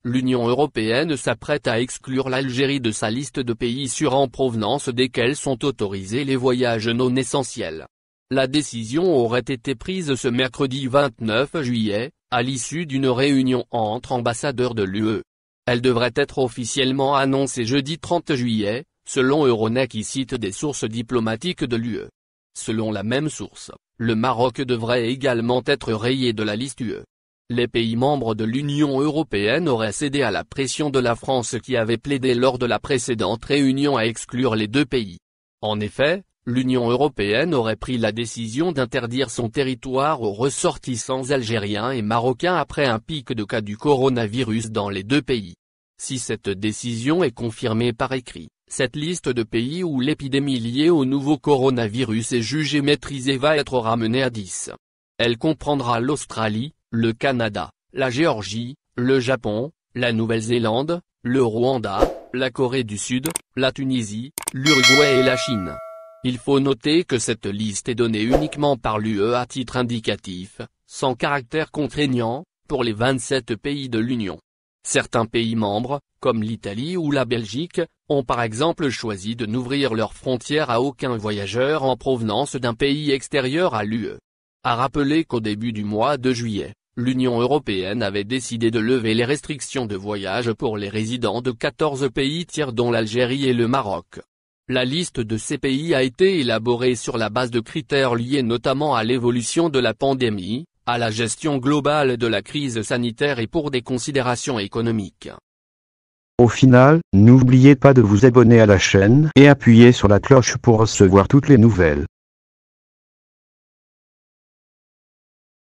l'Union européenne s'apprête à exclure l'Algérie de sa liste de pays sûrs en provenance desquels sont autorisés les voyages non essentiels. La décision aurait été prise ce mercredi 29 juillet, à l'issue d'une réunion entre ambassadeurs de l'UE. Elle devrait être officiellement annoncée jeudi 30 juillet, selon Euronews qui cite des sources diplomatiques de l'UE. Selon la même source, le Maroc devrait également être rayé de la liste UE. Les pays membres de l'Union européenne auraient cédé à la pression de la France qui avait plaidé lors de la précédente réunion à exclure les deux pays. En effet, l'Union européenne aurait pris la décision d'interdire son territoire aux ressortissants algériens et marocains après un pic de cas du coronavirus dans les deux pays. Si cette décision est confirmée par écrit, cette liste de pays où l'épidémie liée au nouveau coronavirus est jugée maîtrisée va être ramenée à 10. Elle comprendra l'Australie, le Canada, la Géorgie, le Japon, la Nouvelle-Zélande, le Rwanda, la Corée du Sud, la Tunisie, l'Uruguay et la Chine. Il faut noter que cette liste est donnée uniquement par l'UE à titre indicatif, sans caractère contraignant, pour les 27 pays de l'Union. Certains pays membres, comme l'Italie ou la Belgique, ont par exemple choisi de n'ouvrir leurs frontières à aucun voyageur en provenance d'un pays extérieur à l'UE. À rappeler qu'au début du mois de juillet, l'Union européenne avait décidé de lever les restrictions de voyage pour les résidents de 14 pays tiers dont l'Algérie et le Maroc. La liste de ces pays a été élaborée sur la base de critères liés notamment à l'évolution de la pandémie, à la gestion globale de la crise sanitaire et pour des considérations économiques. Au final, n'oubliez pas de vous abonner à la chaîne et appuyer sur la cloche pour recevoir toutes les nouvelles.